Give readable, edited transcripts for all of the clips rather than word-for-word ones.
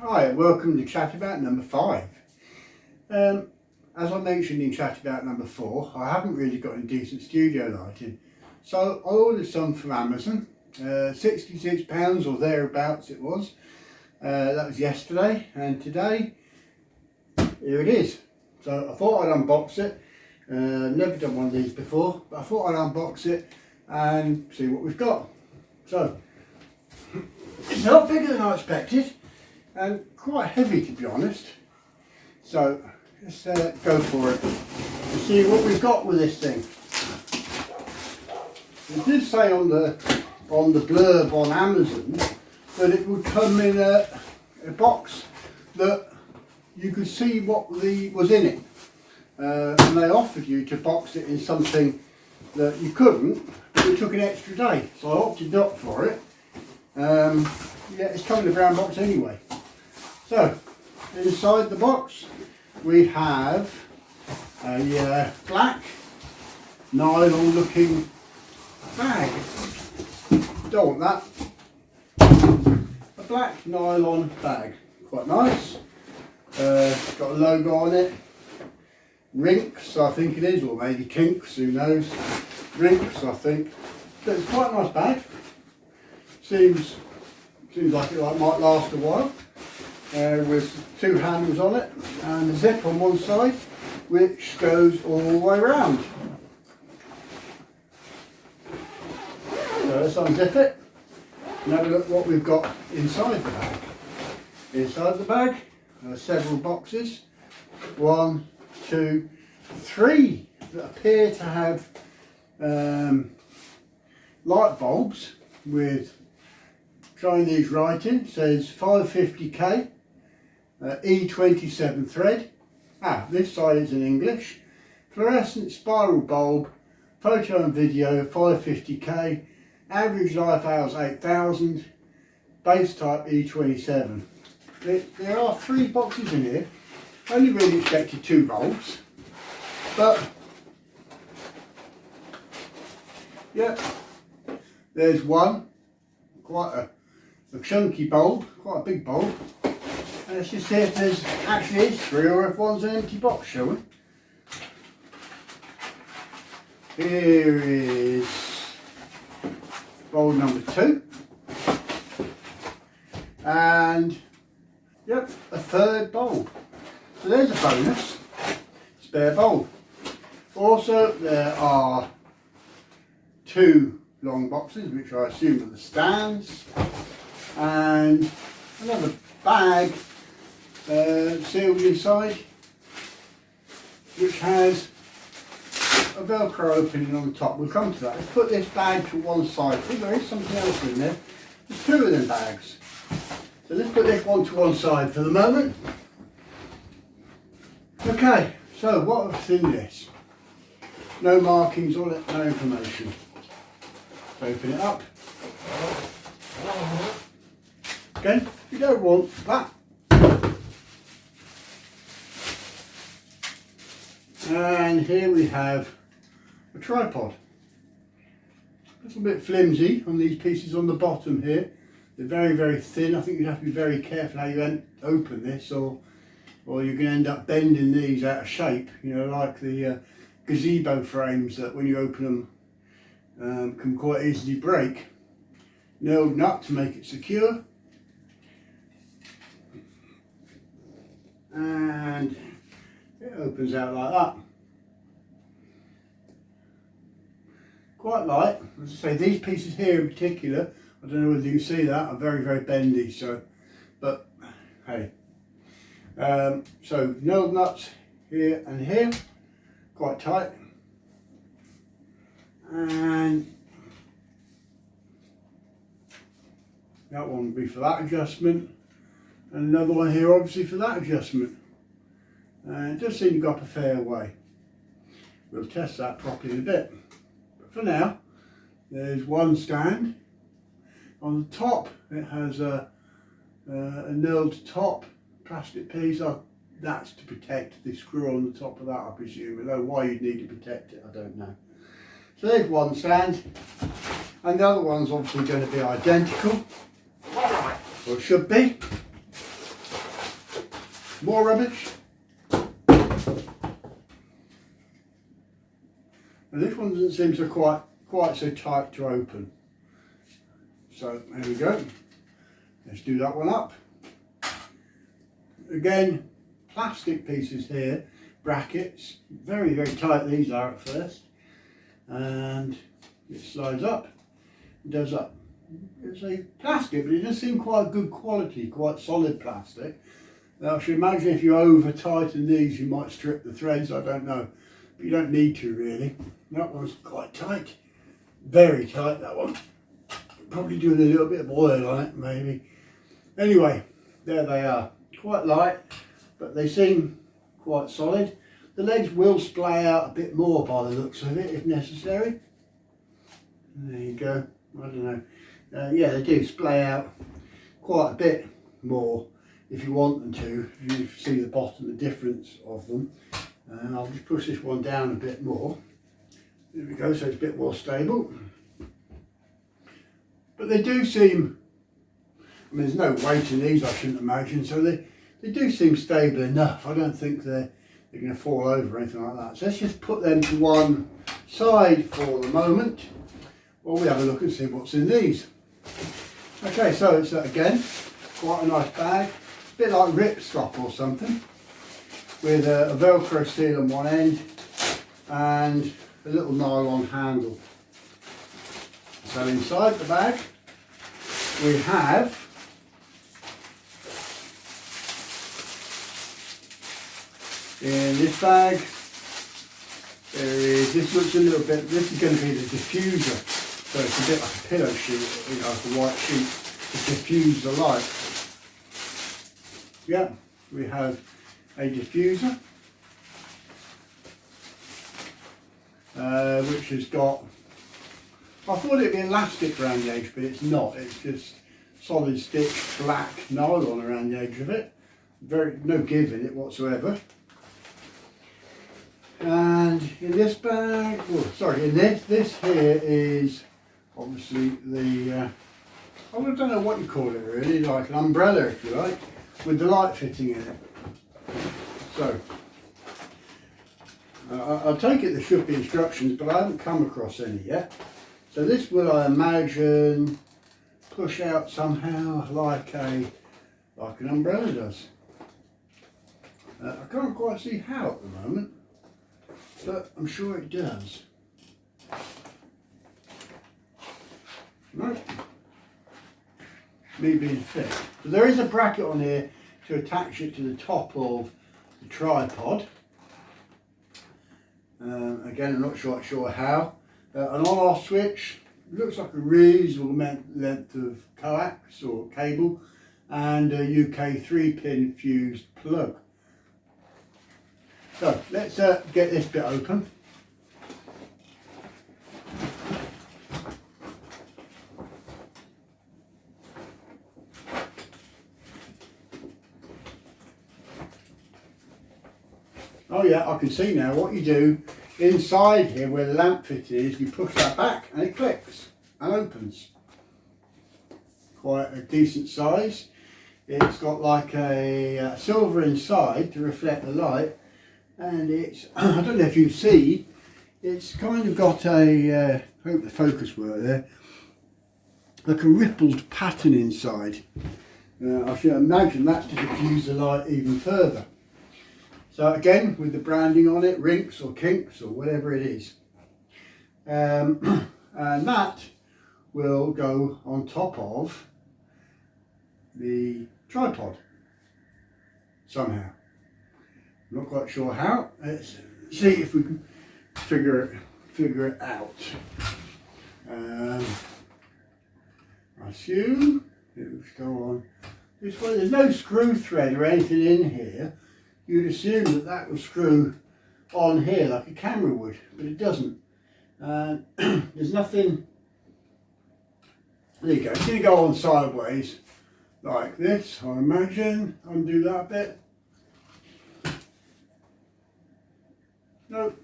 Hi, welcome to Chat About number 5. As I mentioned in Chat About number 4, I haven't really got any decent studio lighting, so I ordered some from Amazon, £66 or thereabouts it was. That was yesterday, and today, here it is. So I thought I'd unbox it. Never done one of these before, but I thought I'd unbox it and see what we've got. So, it's a lot bigger than I expected, and quite heavy to be honest. So let's go for it and see what we've got with this thing. It did say on the blurb on Amazon that it would come in a box that you could see what was in it, and they offered you to box it in something that you couldn't, but it took an extra day, so I opted not for it. Yeah, it's come in a brown box anyway. So, inside the box we have a black nylon looking bag. Don't want that. A black nylon bag. Quite nice. Got a logo on it. Rinks, I think it is, or maybe Kinks, who knows. Rinks, I think. So it's quite a nice bag. Seems like it might last a while. With two handles on it and a zip on one side which goes all the way around. So let's unzip it and have a look what we've got inside the bag. Inside the bag there are several boxes, 1, 2, 3 that appear to have light bulbs with Chinese writing. It says 550K, E27 thread. This side is in English. Fluorescent spiral bulb, photo and video, 550K, average life hours 8,000, base type E27. There are 3 boxes in here. Only really expected 2 bulbs, but yeah, there's one, quite a chunky bulb, quite a big bulb. And let's just see if there's actually 3 or if one's an empty box, shall we? Here is bulb number 2. And yep, a 3rd bulb. So there's a bonus, spare bulb. Also there are 2 long boxes, which I assume are the stands, and another bag sealed inside, which has a velcro opening on the top. We'll come to that. Let's put this bag to one side. I think there is something else in there. There's 2 of them bags. So let's put this one to one side for the moment. Okay, so what's in this? No markings on it, no information. Let's open it up. Again, you don't want that. And here we have a tripod. A little bit flimsy on these pieces on the bottom here. They're very, very thin. I think you have to be very careful how you open this, or you're going to end up bending these out of shape. You know, like the gazebo frames that when you open them can quite easily break. Nailed nut to make it secure. And it opens out like that. Quite light. As I say, these pieces here in particular, I don't know whether you can see that, are very, very bendy. So, but hey. So nailed nuts here and here, quite tight. And that one will be for that adjustment. And another one here obviously for that adjustment. And it does seem to go up a fair way. We'll test that properly in a bit. But for now, there's one stand. On the top it has a nailed top plastic piece. That's to protect the screw on the top of that, I presume. I don't know why you'd need to protect it, I don't know. So there's one stand. And the other one's obviously going to be identical. Or it should be. more rubbish. And this one doesn't seem so quite so tight to open. So there we go. Let's do that one up. Again, plastic pieces here, brackets, very tight these are at first, and it slides up, it does up. It's a plastic, but it does seem quite good quality, quite solid plastic. Now I should imagine if you over tighten these you might strip the threads, I don't know, but you don't need to really. That one's quite tight, very tight that one. Probably doing a little bit of oil on it maybe. Anyway, there they are, quite light, but they seem quite solid. The legs will splay out a bit more by the looks of it if necessary. There you go, I don't know. Yeah, they do splay out quite a bit more if you want them to, if you see the bottom, the difference of them. I'll just push this one down a bit more. There we go, so it's a bit more stable. But they do seem, I mean there's no weight in these I shouldn't imagine, so they do seem stable enough. I don't think they're going to fall over or anything like that. So let's just put them to one side for the moment while we have a look and see what's in these. Okay, so it's again quite a nice bag, a bit like ripstop or something, with a Velcro seal on one end and a little nylon handle. So inside the bag we have in this bag there is, this looks a little bit, this is going to be the diffuser, so it's a bit like a pillow sheet, you know, like a white sheet to diffuse the light. Yeah, we have a diffuser which has got, I thought it'd be elastic around the edge, but it's not. It's just solid stitch black nylon around the edge of it. No give in it whatsoever. And in this bag, oh, sorry, in this here is obviously the, I don't know what you call it really, like an umbrella if you like, with the light fitting in it. So, I'll take it there should be instructions, but I haven't come across any yet. So this will, I imagine, push out somehow like an umbrella does. I can't quite see how at the moment, but I'm sure it does. Right. Me being fit. So there is a bracket on here to attach it to the top of the tripod. Again, I'm not sure how. An on-off switch, looks like a reasonable length of coax or cable, and a UK 3-pin fused plug. So let's get this bit open. Oh yeah, I can see now what you do. Inside here where the lamp fit is, you push that back and it clicks and opens. Quite a decent size. It's got like a silver inside to reflect the light, and it's, I don't know if you see, it's kind of got a, I hope the focus worked there, like a rippled pattern inside. I should imagine that's to diffuse the light even further. So again, with the branding on it, rinks or kinks or whatever it is. And that will go on top of the tripod somehow. I'm not quite sure how. Let's see if we can figure it out. I assume it will go on this way. There's no screw thread or anything in here. You'd assume that that will screw on here like a camera would, but it doesn't. There's nothing. There you go. It's going to go on sideways like this, I imagine. Undo that bit. Nope.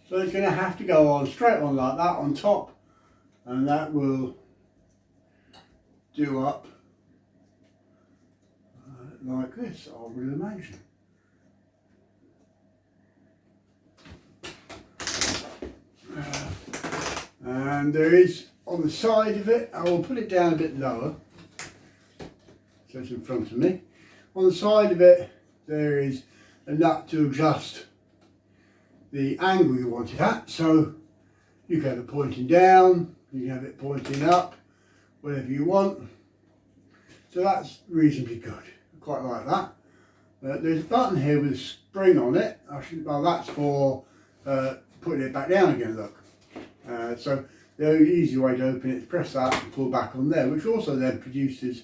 So it's going to have to go on straight on like that on top, and that will do up like this, I would imagine. And there is on the side of it, I will put it down a bit lower so it's in front of me. On the side of it there is a nut to adjust the angle you want it at, so you can have it pointing down, you can have it pointing up, whatever you want. So that's reasonably good, I quite like that. There's a button here with a spring on it. Well, that's for putting it back down again, look. So the easy way to open it is press that and pull back on there, which also then produces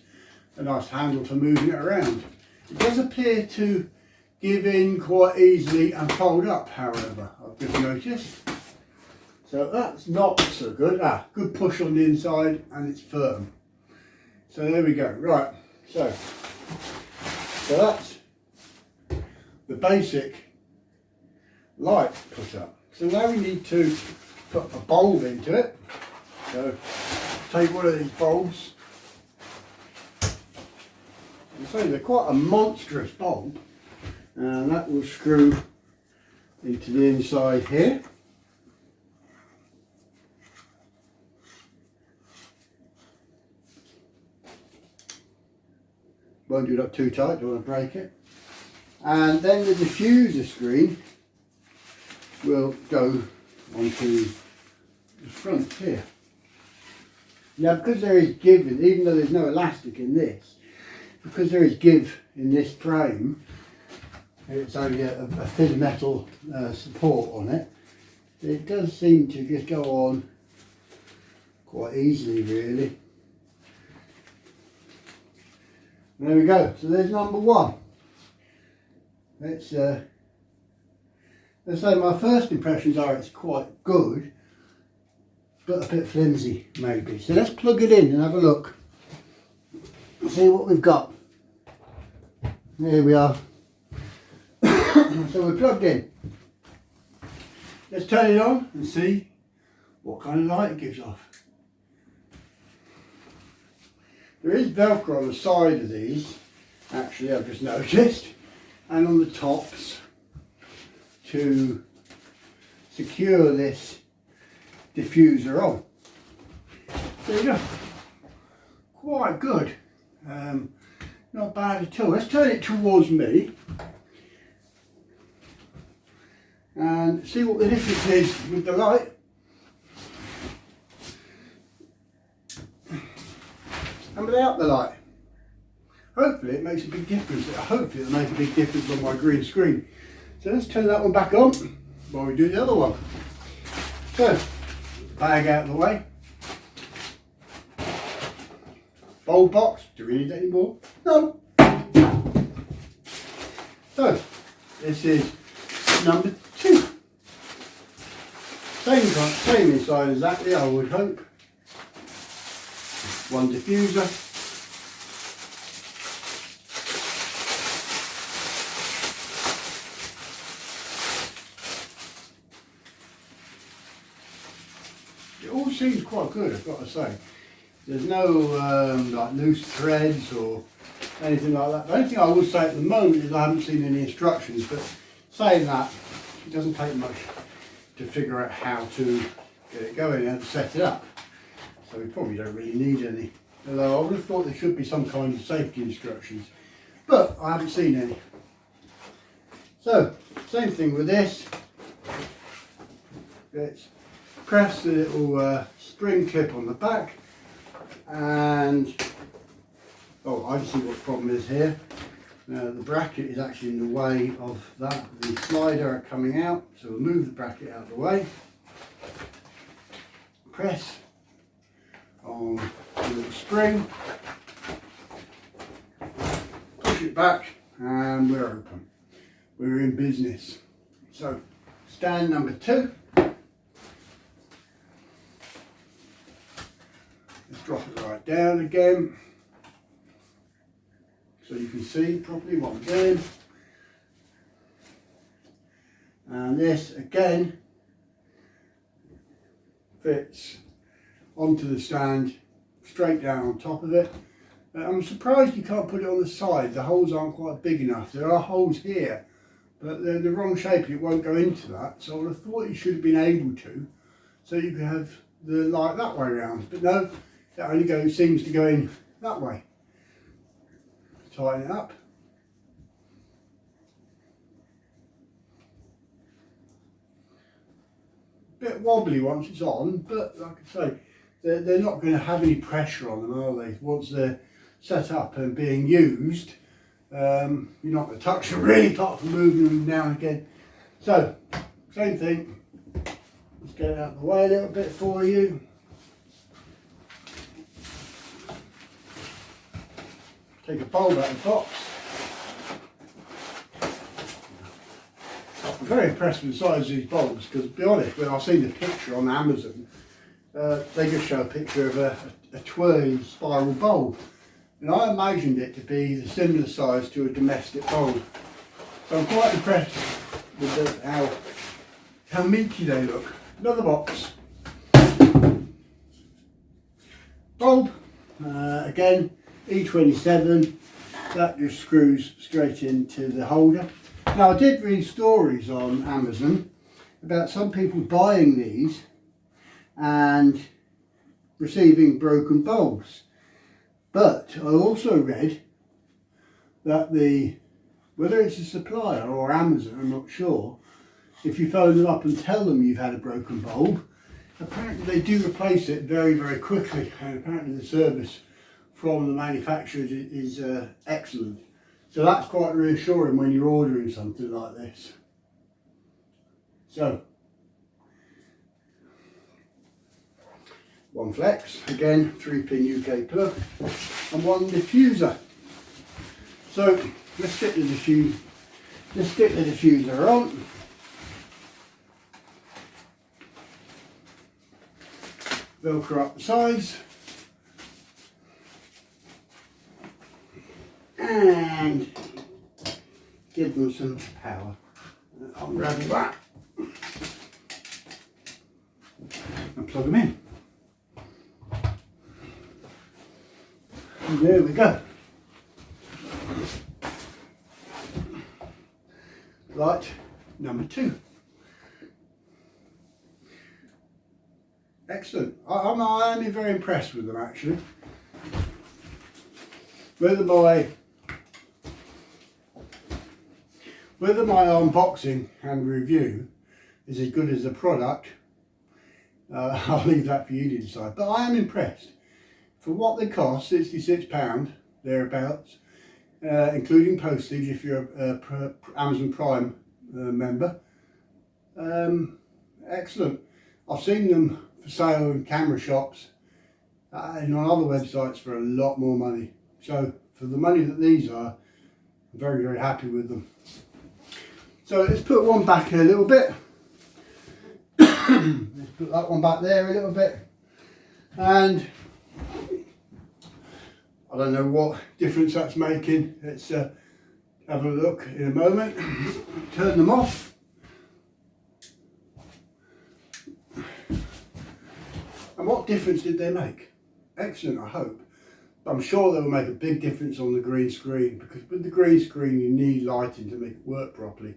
a nice handle for moving it around. It does appear to give in quite easily and fold up, however, I've just noticed. So that's not so good. Good push on the inside and it's firm. So there we go. Right, so that's the basic light put up. So now we need to put a bulb into it. So take one of these bulbs. And so they're quite a monstrous bulb, and that will screw into the inside here. Won't do that too tight, don't want to break it. And then the diffuser screen will go onto the front here. Now, because there is give, even though there's no elastic in this, because there is give in this frame, it's only a thin metal support on it, it does seem to just go on quite easily, really. There we go, so there's number one. Let's say my first impressions are it's quite good, but a bit flimsy maybe. So let's plug it in and have a look. See what we've got. There we are. So we're plugged in. Let's turn it on and see what kind of light it gives off. There is Velcro on the side of these, actually, I've just noticed, and on the tops to secure this diffuser on. There you go. Quite good. Not bad at all. Let's turn it towards me and see what the difference is with the light. And without the light. Hopefully it makes a big difference. Hopefully it'll make a big difference on my green screen. So let's turn that one back on while we do the other one. So, bag out of the way. Bulb box, do we need any more? No. So, this is number 2. Same inside exactly, I would hope. One diffuser. It all seems quite good, I've got to say. There's no like loose threads or anything like that. The only thing I would say at the moment is I haven't seen any instructions, but saying that, it doesn't take much to figure out how to get it going and set it up. So we probably don't really need any. Although I would have thought there should be some kind of safety instructions, but I haven't seen any. So, same thing with this. Let's press the little spring clip on the back, and oh, I see what the problem is here. The bracket is actually in the way of that. The slider coming out, so we'll move the bracket out of the way. Press on the little spring, push it back, and we're open. We're in business. So, stand number 2. Let's drop it right down again, so you can see properly what I'm doing. And this again fits onto the stand, straight down on top of it, I'm surprised you can't put it on the side. The holes aren't quite big enough. There are holes here, but they're the wrong shape and it won't go into that. So I would have thought you should have been able to, so you could have the light that way around. But no, it only seems to go in that way. Tighten it up. Bit wobbly once it's on, but like I say, they're not going to have any pressure on them, are they? Once they're set up and being used, you're not going to touch them really, apart from moving them now and again. So, same thing. Let's get it out of the way a little bit for you. Take a bulb out of the box. I'm very impressed with the size of these bulbs because, to be honest, when I've seen the picture on Amazon, they just show a picture of a twirly spiral bulb, and I imagined it to be the similar size to a domestic bulb. So I'm quite impressed with how meaty they look. Another box. Bulb, again E27, that just screws straight into the holder. Now I did read stories on Amazon about some people buying these and receiving broken bulbs, but I also read that whether it's a supplier or Amazon, I'm not sure, if you phone them up and tell them you've had a broken bulb, apparently they do replace it very, very quickly, and apparently the service from the manufacturers is excellent. So that's quite reassuring when you're ordering something like this. So, one flex, again 3-pin UK plug, and one diffuser. So let's stick the diffuser on. Velcro up the sides. And give them some power. Unravel that and plug them in. And there we go. Light number 2. Excellent. I am very impressed with them actually. Whether my unboxing and review is as good as the product, I'll leave that for you to decide. But I am impressed. For what they cost, £66 thereabouts, including postage if you're a Amazon Prime member. Excellent. I've seen them for sale in camera shops and on other websites for a lot more money. So for the money that these are, I'm very, very happy with them. So let's put one back in a little bit. Let's put that one back there a little bit. And I don't know what difference that's making. Let's have a look in a moment. Turn them off. And what difference did they make? Excellent, I hope. I'm sure they will make a big difference on the green screen, because with the green screen you need lighting to make it work properly.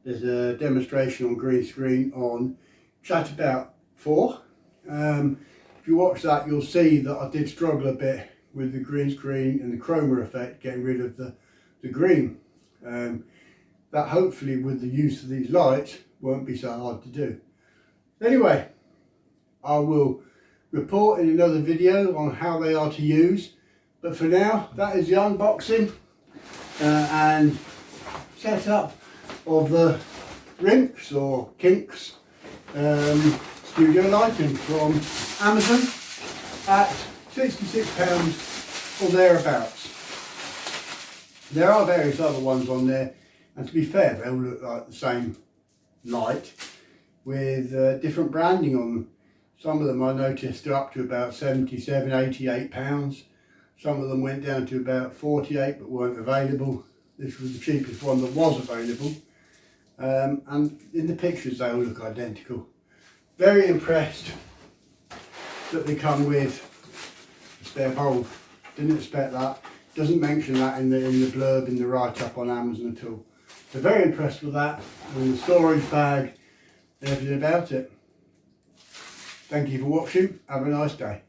There's a demonstration on green screen on Chat About 4. If you watch that, you'll see that I did struggle a bit with the green screen and the chroma effect, getting rid of the green. That hopefully with the use of these lights won't be so hard to do. Anyway, I will report in another video on how they are to use, but for now that is the unboxing and setup of the Rinks or Kinks studio lighting from Amazon at £66 or thereabouts. There are various other ones on there, and to be fair, they all look like the same light with different branding on them. Some of them I noticed are up to about £77, £88. Some of them went down to about £48 but weren't available. This was the cheapest one that was available. And in the pictures they all look identical. Very impressed that they come with a spare bulb. Didn't expect that. Doesn't mention that in the blurb in the write-up on Amazon at all. So very impressed with that, and the storage bag and everything about it. Thank you for watching. Have a nice day.